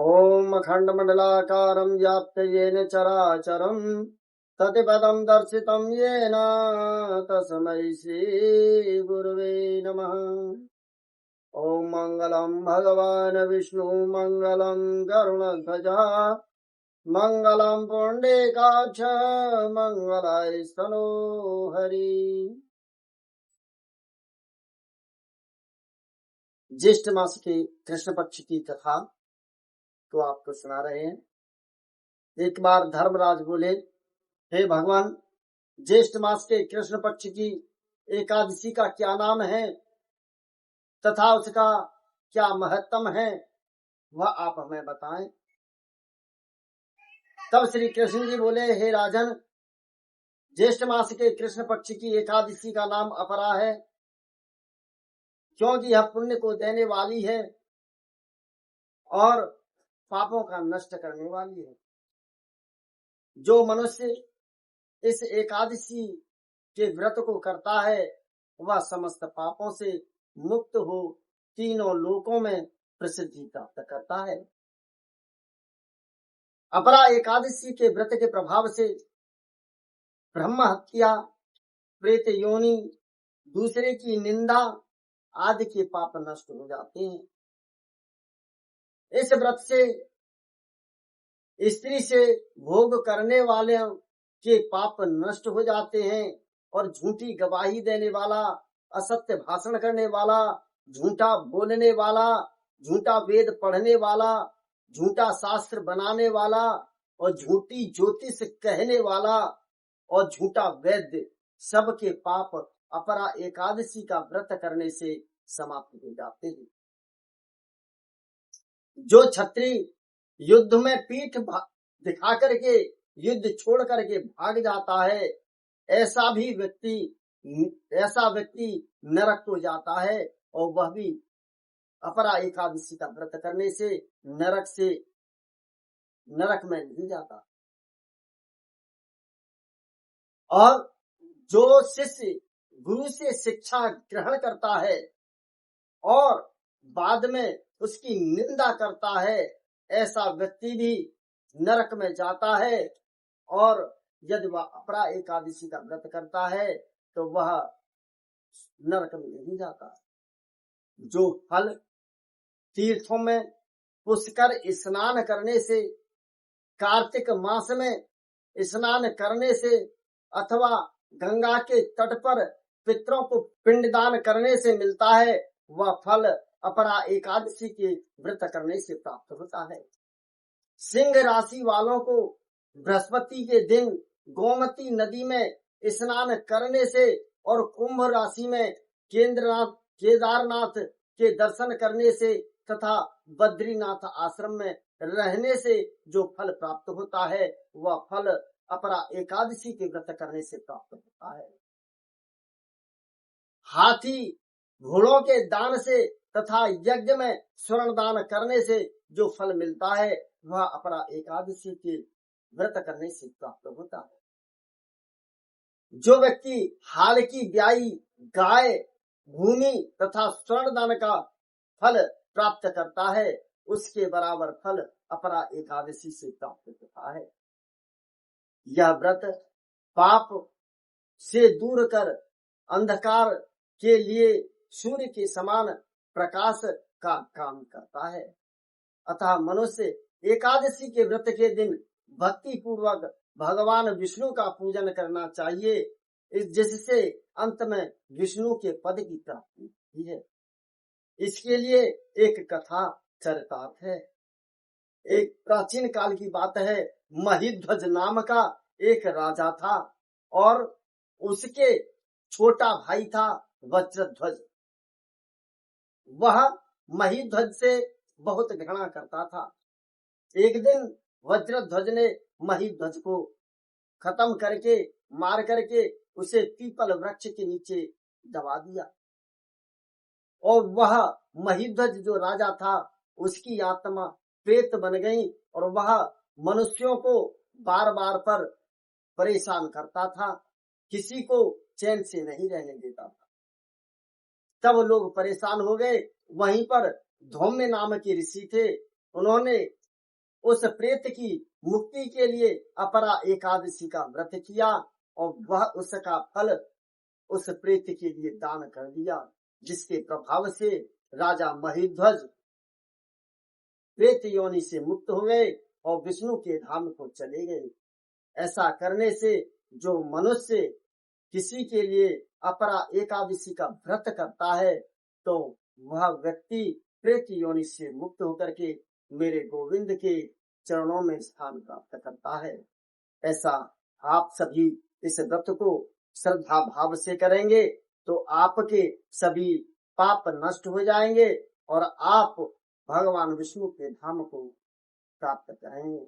ॐ अखण्डमण्डलाकारं व्याप्तं येन चराचरं तत्पदं दर्शितं येन तस्मै श्रीगुरुवे नमः। ॐ मङ्गलं भगवान् विष्णु मङ्गलं गरुडध्वजा मङ्गलं पुण्डरीकाक्ष मङ्गलाय स्तनो हरि। ज्येष्ठ मास के कृष्ण पक्ष की कथा तो आपको सुना रहे हैं। एक बार धर्मराज बोले, हे भगवान, ज्येष्ठ मास के कृष्ण पक्ष की एकादशी का क्या नाम है तथा उसका क्या महत्तम है, वह आप हमें बताएं। तब श्री कृष्ण जी बोले, हे राजन, ज्येष्ठ मास के कृष्ण पक्ष की एकादशी का नाम अपरा है, क्योंकि यह पुण्य को देने वाली है और पापों का नष्ट करने वाली है। जो मनुष्य इस एकादशी के व्रत को करता है वह समस्त पापों से मुक्त हो तीनों लोकों में प्रसिद्धि प्राप्त करता है। अपरा एकादशी के व्रत के प्रभाव से ब्रह्म हत्या, प्रेत योनि, दूसरे की निंदा आदि के पाप नष्ट हो जाते हैं। इस व्रत से स्त्री से भोग करने वाले के पाप नष्ट हो जाते हैं और झूठी गवाही देने वाला, असत्य भाषण करने वाला, झूठा बोलने वाला, झूठा वेद पढ़ने वाला, झूठा शास्त्र बनाने वाला और झूठी ज्योतिष कहने वाला और झूठा वैद्य सबके पाप अपरा एकादशी का व्रत करने से समाप्त हो जाते हैं। जो क्षत्रिय युद्ध में पीठ दिखा करके युद्ध छोड़ करके भाग जाता है, ऐसा व्यक्ति नरक को जाता है और वह भी अपरा एकादशी का व्रत करने से नरक में नहीं जाता। और जो शिष्य गुरु से शिक्षा ग्रहण करता है और बाद में उसकी निंदा करता है, ऐसा व्यक्ति भी नरक में जाता है। और यदि वह अपरा एकादशी का व्रत करता है तो वह नरक में नहीं जाता। जो फल तीर्थों में पुष्कर स्नान करने से, कार्तिक मास में स्नान करने से अथवा गंगा के तट पर पितरों को पिंडदान करने से मिलता है, वह फल अपरा एकादशी के व्रत करने से प्राप्त होता है। सिंह राशि वालों को बृहस्पति के दिन गोमती नदी में स्नान करने से और कुंभ राशि में केदारनाथ के दर्शन करने से तथा बद्रीनाथ आश्रम में रहने से जो फल प्राप्त होता है, वह फल अपरा एकादशी के व्रत करने से प्राप्त होता है। हाथी घोड़ों के दान से तथा यज्ञ में स्वर्ण दान करने से जो फल मिलता है, वह अपरा एकादशी के व्रत करने से प्राप्त होता है। जो व्यक्ति हाल की ब्याई गाय, भूमि तथा स्वर्ण दान का फल प्राप्त करता है, उसके बराबर फल अपरा एकादशी से प्राप्त होता है। यह व्रत पाप से दूर कर अंधकार के लिए सूर्य के समान प्रकाश का काम करता है। अतः मनुष्य एकादशी के व्रत के दिन भक्ति पूर्वक भगवान विष्णु का पूजन करना चाहिए, जिससे अंत में विष्णु के पद की प्राप्ति होती है। इसके लिए एक कथा चरितार्थ है। एक प्राचीन काल की बात है। महिध्वज नाम का एक राजा था और उसके छोटा भाई था वज्रध्वज। वह महिध्वज से बहुत घृणा करता था। एक दिन वज्रध्वज ने महिध्वज को खत्म करके, मार करके उसे पीपल वृक्ष के नीचे दबा दिया। और वह महिध्वज जो राजा था, उसकी आत्मा प्रेत बन गई और वह मनुष्यों को बार बार पर परेशान करता था, किसी को चैन से नहीं रहने देता था। तब लोग परेशान हो गए। वहीं पर धौम्य नाम के ऋषि थे, उन्होंने उस प्रेत की मुक्ति के लिए अपरा एकादशी का व्रत किया और वह उसका फल उस प्रेत के लिए दान कर दिया, जिसके प्रभाव से राजा महीध्वज प्रेत योनि से मुक्त हो गए और विष्णु के धाम को चले गए। ऐसा करने से जो मनुष्य किसी के लिए अपरा एकादशी का व्रत करता है तो वह व्यक्ति प्रेत योनि से मुक्त होकर के मेरे गोविंद के चरणों में स्थान प्राप्त करता है। ऐसा आप सभी इस व्रत को श्रद्धा भाव से करेंगे तो आपके सभी पाप नष्ट हो जाएंगे और आप भगवान विष्णु के धाम को प्राप्त करेंगे।